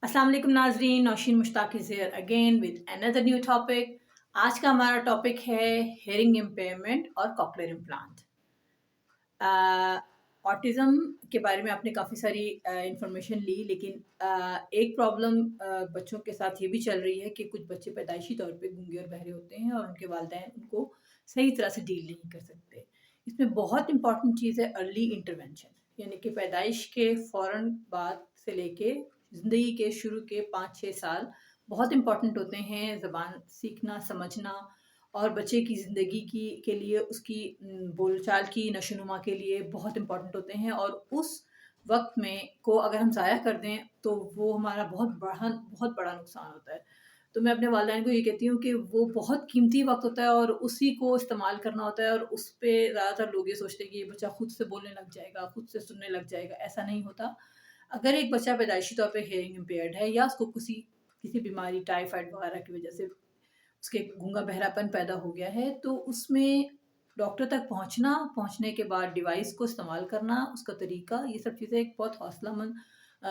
अस्सलाम वालेकुम नाजरीन, Nausheen Mushtaq is here again with another new topic. आज का हमारा टॉपिक है हेयरिंग इम्पेयरमेंट और कॉक्लियर इम्प्लांट। ऑटिज़म के बारे में आपने काफ़ी सारी इंफॉर्मेशन ली, लेकिन एक प्रॉब्लम बच्चों के साथ ये भी चल रही है कि कुछ बच्चे पैदाइशी तौर पे गूंगे और बहरे होते हैं और उनके वालिदैन उनको सही तरह से डील नहीं कर सकते। इसमें बहुत इंपॉर्टेंट चीज़ है अर्ली इंटरवेंशन, यानी कि पैदाइश के फ़ौरन बाद से लेके ज़िंदगी के शुरू के 5-6 साल बहुत इंपॉर्टेंट होते हैं। ज़बान सीखना, समझना और बच्चे की ज़िंदगी की के लिए उसकी बोलचाल की नशोनुमा के लिए बहुत इम्पोर्टेंट होते हैं, और उस वक़्त में को अगर हम ज़ाया कर दें तो वो हमारा बहुत बड़ा नुकसान होता है। तो मैं अपने वालिदैन को ये कहती हूँ कि वो बहुत कीमती वक़्त होता है और उसी को इस्तेमाल करना होता है, और उस पे ज़्यादातर लोग ये सोचते हैं कि ये बच्चा खुद से बोलने लग जाएगा, खुद से सुनने लग जाएगा। ऐसा नहीं होता। अगर एक बच्चा पैदाइशी तौर पे हियरिंग इम्पेयर्ड है या उसको किसी किसी बीमारी टाइफाइड वगैरह की वज़ह से उसके गूंगा बहरापन पैदा हो गया है, तो उसमें डॉक्टर तक पहुंचना, पहुंचने के बाद डिवाइस को इस्तेमाल करना, उसका तरीका, ये सब चीज़ें एक बहुत हौसलामंद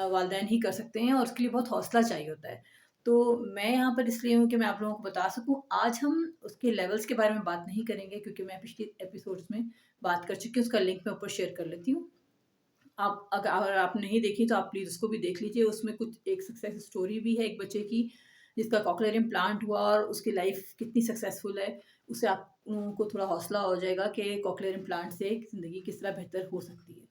वालिदैन ही कर सकते हैं, और उसके लिए बहुत हौसला चाहिए होता है। तो मैं यहाँ पर इसलिए हूँ कि मैं आप लोगों को बता सकूँ। आज हम उसके लेवल्स के बारे में बात नहीं करेंगे, क्योंकि मैं पिछली एपिसोड्स में बात कर चुकी हूँ। उसका लिंक मैं ऊपर शेयर कर लेती हूँ। आप अगर आप नहीं देखी तो आप प्लीज़ उसको भी देख लीजिए। उसमें कुछ एक सक्सेस स्टोरी भी है एक बच्चे की जिसका कॉकलियर इम्प्लांट हुआ और उसकी लाइफ कितनी सक्सेसफुल है। उससे आप लोगों को थोड़ा हौसला हो जाएगा कि कॉकलियर इम्प्लांट से ज़िंदगी किस तरह बेहतर हो सकती है।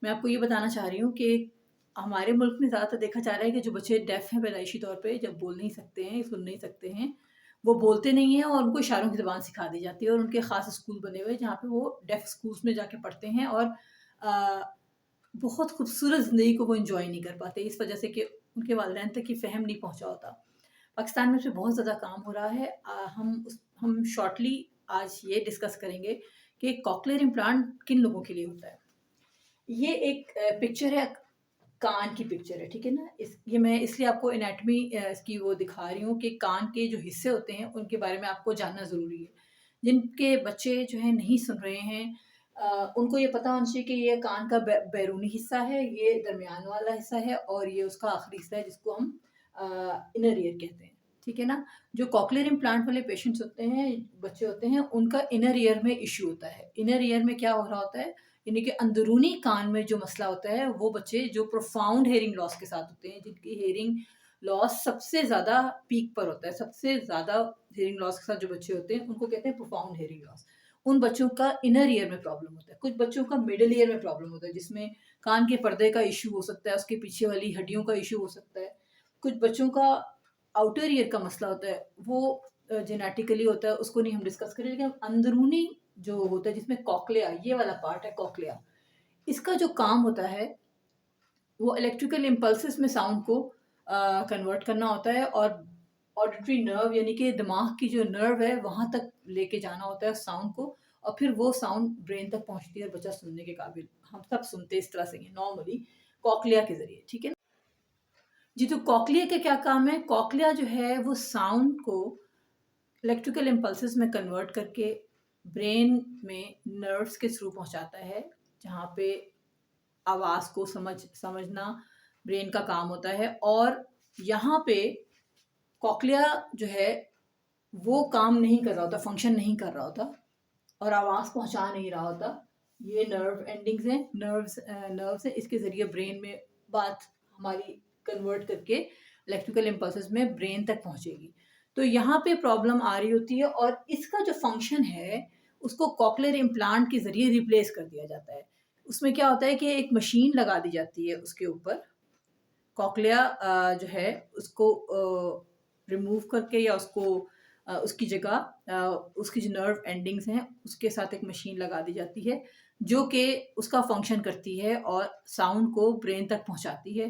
मैं आपको ये बताना चाह रही हूँ कि हमारे मुल्क में ज़्यादातर देखा जा रहा है कि जो बच्चे डेफ़ हैं पैदाइशी तौर पे, जब बोल नहीं सकते हैं, सुन नहीं सकते हैं, वो बोलते नहीं हैं और उनको इशारों की ज़ुबान सिखा दी जाती है, और उनके ख़ास स्कूल बने हुए हैं जहाँ पे वो डेफ़ स्कूल्स में जाके पढ़ते हैं, और अ, बहुत खूबसूरत ज़िंदगी को वो एन्जॉय नहीं कर पाते, इस वजह से कि उनके वालिदैन तक ये फ़हम नहीं पहुँचा होता। पाकिस्तान में इस पे बहुत ज़्यादा काम हो रहा है। हम शॉर्टली आज ये डिस्कस करेंगे कि कॉक्लियर इम्प्लांट किन लोगों के लिए होता है। ये एक पिक्चर है, कान की पिक्चर है, ठीक है ना? ये मैं इसलिए आपको एनाटॉमी इसकी वो दिखा रही हूँ कि कान के जो हिस्से होते हैं, उनके बारे में आपको जानना ज़रूरी है। जिनके बच्चे जो हैं नहीं सुन रहे हैं, उनको ये पता होना चाहिए कि ये कान का बैरूनी हिस्सा है, ये दरमियान वाला हिस्सा है, और ये उसका आखिरी हिस्सा है जिसको हम इनर ईयर कहते हैं, ठीक है ना? जो कॉक्लियर इम्प्लांट वाले पेशेंट्स होते हैं, बच्चे होते हैं, उनका इनर ईयर में इश्यू होता है। इनर ईयर में क्या हो रहा होता है, यानी कि अंदरूनी कान में जो मसला होता है, वो बच्चे जो प्रोफाउंड हेयरिंग लॉस के साथ होते हैं, जिनकी हेयरिंग लॉस सबसे ज़्यादा पीक पर होता है, सबसे ज़्यादा हेयरिंग लॉस के साथ जो बच्चे होते हैं, उनको कहते हैं प्रोफाउंड हेयरिंग लॉस। उन बच्चों का इनर ईयर में प्रॉब्लम होता है। कुछ बच्चों का मिडल ईयर में प्रॉब्लम होता है, जिसमें कान के पर्दे का इश्यू हो सकता है, उसके पीछे वाली हड्डियों का इश्यू हो सकता है। कुछ बच्चों का आउटर ईयर का मसला होता है, वो जेनेटिकली होता है, उसको नहीं हम डिस्कस करें, लेकिन अंदरूनी जो होता है जिसमें कॉक्लिया, ये वाला पार्ट है कॉक्लिया, इसका जो काम होता है वो इलेक्ट्रिकल इम्पल्सेस में साउंड को कन्वर्ट करना होता है, और ऑडिटरी नर्व यानी कि दिमाग की जो नर्व है वहाँ तक लेके जाना होता है साउंड को, और फिर वो साउंड ब्रेन तक पहुँचती है और बच्चा सुनने के काबिल। हम सब सुनते इस तरह से हैं नॉर्मली, कॉक्लिया के ज़रिए, ठीक है ना? जी, तो कॉक्लिया का क्या काम है? कॉक्लिया जो है वो साउंड को इलेक्ट्रिकल इम्पल्सेस में कन्वर्ट करके ब्रेन में नर्व्स के थ्रू पहुँचाता है, जहाँ पे आवाज़ को समझना ब्रेन का काम होता है, और यहाँ पे कॉक्लिया जो है वो काम नहीं कर रहा होता, फंक्शन नहीं कर रहा होता, और आवाज़ पहुँचा नहीं रहा होता। ये नर्व एंडिंग्स हैं, नर्व्स हैं, इसके ज़रिए ब्रेन में बात हमारी कन्वर्ट करके इलेक्ट्रिकल इम्पल्सेस में ब्रेन तक पहुँचेगी। तो यहाँ पे प्रॉब्लम आ रही होती है, और इसका जो फंक्शन है उसको कॉक्लियर इम्प्लांट के ज़रिए रिप्लेस कर दिया जाता है। उसमें क्या होता है कि एक मशीन लगा दी जाती है उसके ऊपर, कॉक्लिया जो है उसको रिमूव करके, या उसको उसकी जगह उसकी जो नर्व एंडिंग्स हैं उसके साथ एक मशीन लगा दी जाती है, जो कि उसका फंक्शन करती है और साउंड को ब्रेन तक पहुंचाती है,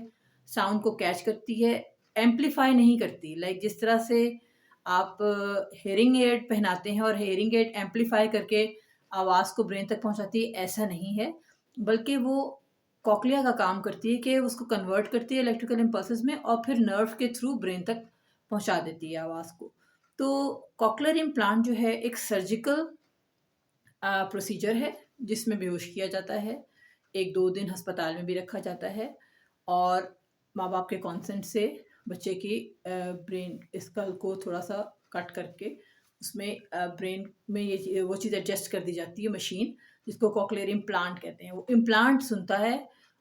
साउंड को कैच करती है, एम्पलीफाई नहीं करती। लाइक जिस तरह से आप हेयरिंग एड पहनाते हैं और हेयरिंग एड एम्पलीफाई करके आवाज़ को ब्रेन तक पहुंचाती है, ऐसा नहीं है, बल्कि वो कॉक्लिया का काम करती है कि उसको कन्वर्ट करती है इलेक्ट्रिकल इम्पल्सेस में, और फिर नर्व के थ्रू ब्रेन तक पहुंचा देती है आवाज़ को। तो कॉक्लियर इम्प्लांट जो है एक सर्जिकल प्रोसीजर है, जिसमें बेहोश किया जाता है, 1-2 दिन अस्पताल में भी रखा जाता है, और माँ बाप के कॉन्सेंट से بچے کی برین اسکل کو تھوڑا سا کٹ کر کے اس میں برین میں یہ وہ چیز ایڈجسٹ کر دی جاتی ہے مشین، جس کو کوکلیئر امپلانٹ کہتے ہیں. وہ امپلانٹ سنتا ہے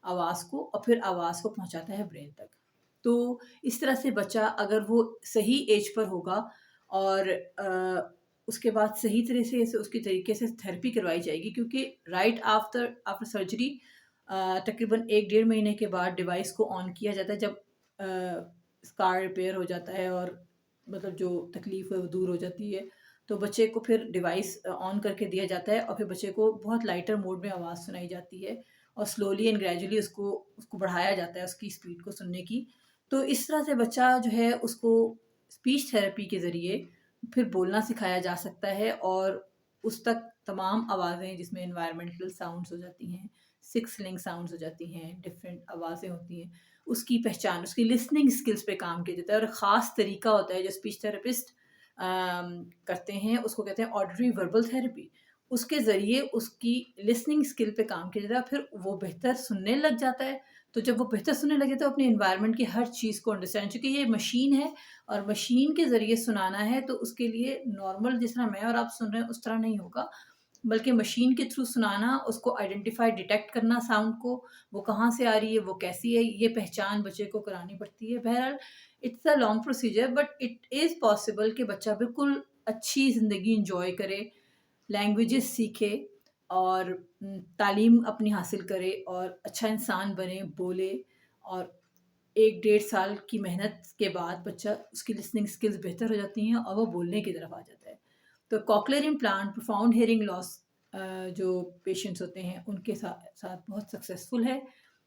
آواز کو اور پھر آواز کو پہنچاتا ہے برین تک. تو اس طرح سے بچہ اگر وہ صحیح ایج پر ہوگا اور اس کے بعد صحیح طرح سے اس کی طریقے سے تھیراپی کروائی جائے گی، کیونکہ رائٹ آفٹر سرجری تقریباً 1-1.5 مہینے کے بعد ڈیوائس کو آن کیا جاتا ہے، جب اسکار ریپیئر ہو جاتا ہے اور مطلب جو تکلیف ہے وہ دور ہو جاتی ہے، تو بچے کو پھر ڈیوائس آن کر کے دیا جاتا ہے اور پھر بچے کو بہت لائٹر موڈ میں آواز سنائی جاتی ہے اور سلولی اینڈ گریجولی اس کو بڑھایا جاتا ہے اس کی اسپیڈ کو سننے کی. تو اس طرح سے بچہ جو ہے اس کو اسپیچ تھیراپی کے ذریعے پھر بولنا سکھایا جا سکتا ہے اور اس تک تمام آوازیں جس میں انوائرمنٹل ساؤنڈس ہو جاتی ہیں، 6 لنک ساؤنڈس ہو جاتی ہیں، ڈفرینٹ آوازیں ہوتی ہیں، اس کی پہچان، اس کی لسننگ اسکلس پہ کام کیا جاتا ہے. اور خاص طریقہ ہوتا ہے جو اسپیچ تھراپسٹ کرتے ہیں، اس کو کہتے ہیں آڈیٹری وربل تھراپی. اس کے ذریعے اس کی لسننگ اسکل پہ کام کیا جاتا ہے، پھر وہ بہتر سننے لگ جاتا ہے. تو جب وہ بہتر سننے لگے تو اپنے انوائرمنٹ کی ہر چیز کو انڈرسٹینڈ، چونکہ یہ مشین ہے اور مشین کے ذریعے سنانا ہے تو اس کے لیے نارمل جس طرح میں اور آپ سن رہے ہیں اس طرح نہیں ہوگا، بلکہ مشین کے تھرو سنانا، اس کو آئیڈینٹیفائی ڈیٹیکٹ کرنا ساؤنڈ کو، وہ کہاں سے آ رہی ہے، وہ کیسی ہے، یہ پہچان بچے کو کرانی پڑتی ہے. بہرحال it's a long procedure but it is possible کہ بچہ بالکل اچھی زندگی انجوائے کرے، لینگویجز سیکھے اور تعلیم اپنی حاصل کرے اور اچھا انسان بنے، بولے، اور 1-1.5 سال کی محنت کے بعد بچہ اس کی لسننگ اسکلز بہتر ہو جاتی ہیں اور وہ بولنے کی طرف آ جاتا ہے. تو کوکلیئر امپلانٹ پروفاؤنڈ ہیئرنگ لاس جو پیشنٹس ہوتے ہیں ان کے ساتھ بہت سکسیزفل ہے.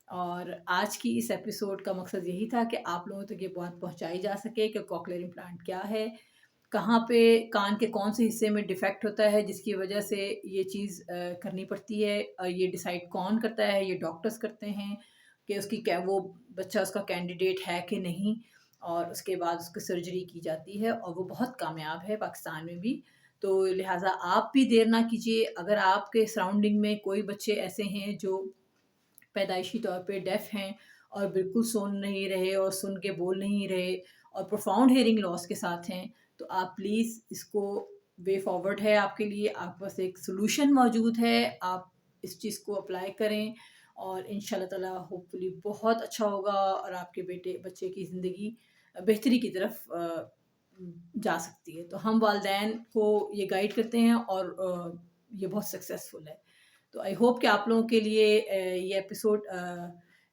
اور آج کی اس ایپیسوڈ کا مقصد یہی تھا کہ آپ لوگوں تک یہ بات پہنچائی جا سکے کہ کوکلیئر امپلانٹ کیا ہے، کہاں پہ کان کے کون سے حصے میں ڈیفیکٹ ہوتا ہے جس کی وجہ سے یہ چیز کرنی پڑتی ہے، اور یہ ڈیسائیڈ کون کرتا ہے، یہ ڈاکٹرز کرتے ہیں کہ اس کی وہ بچہ اس کا کینڈیڈیٹ ہے کہ نہیں، اور اس کے بعد اس کی سرجری کی جاتی ہے اور وہ بہت کامیاب ہے پاکستان میں بھی. تو لہٰذا آپ بھی دیر نہ کیجیے. اگر آپ کے سراؤنڈنگ میں کوئی بچے ایسے ہیں جو پیدائشی طور پہ ڈیف ہیں اور بالکل سن نہیں رہے اور سن کے بول نہیں رہے اور پروفاؤنڈ ہیئرنگ لاس کے ساتھ ہیں، تو آپ پلیز اس کو، وے فارورڈ ہے آپ کے لیے، آپ پاس ایک سلوشن موجود ہے. آپ اس چیز کو اپلائی کریں اور ان شاء اللہ تعالیٰ ہوپ فلی بہت اچھا ہوگا اور آپ کے بچے کی زندگی بہتری کی طرف جا سکتی ہے. تو ہم والدین کو یہ گائیڈ کرتے ہیں اور یہ بہت سکسیزفل ہے. تو آئی ہوپ کہ آپ لوگوں کے لیے یہ ایپیسوڈ،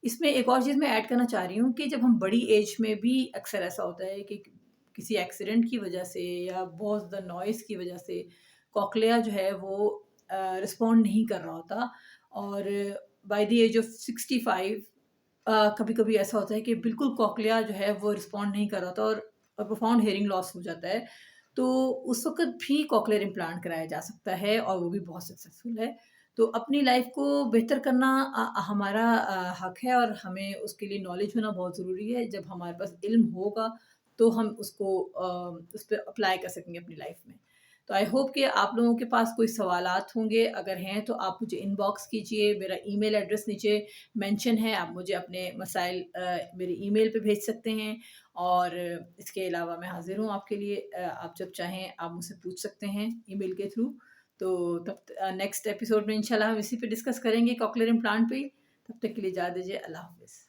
اس میں ایک اور چیز میں ایڈ کرنا چاہ رہی ہوں کہ جب ہم بڑی ایج میں بھی اکثر ایسا ہوتا ہے کہ کسی ایکسیڈنٹ کی وجہ سے یا بہت زیادہ نوائز کی وجہ سے کوکلیا جو ہے وہ رسپونڈ نہیں کر رہا ہوتا، اور بائی دی ایج آف 65 کبھی کبھی ایسا ہوتا ہے کہ بالکل کوکلیا جو ہے وہ رسپونڈ نہیں کر رہا ہوتا اور پروفاؤنڈ ہیئرنگ لاس ہو جاتا ہے. تو اس وقت بھی کوکلیئر امپلانٹ کرایا جا سکتا ہے اور وہ بھی بہت سکسیزفل ہے. تو اپنی لائف کو بہتر کرنا ہمارا حق ہے اور ہمیں اس کے لیے نالج ہونا بہت ضروری ہے. جب ہمارے پاس علم ہوگا تو ہم اس کو اس پہ اپلائی کر سکیں گے اپنی لائف میں. تو آئی ہوپ کہ آپ لوگوں کے پاس کوئی سوالات ہوں گے، اگر ہیں تو آپ مجھے ان باکس کیجئے. میرا ای میل ایڈریس نیچے مینشن ہے، آپ مجھے اپنے مسائل میرے ای میل پہ بھیج سکتے ہیں. اور اس کے علاوہ میں حاضر ہوں آپ کے لیے، آپ جب چاہیں آپ مجھ سے پوچھ سکتے ہیں ای میل کے تھرو. تو تب نیکسٹ ایپیسوڈ میں انشاءاللہ ہم اسی پہ ڈسکس کریں گے، کوکلیئر امپلانٹ پہ. تب تک کے لیے اجازت دیجیے. اللہ حافظ.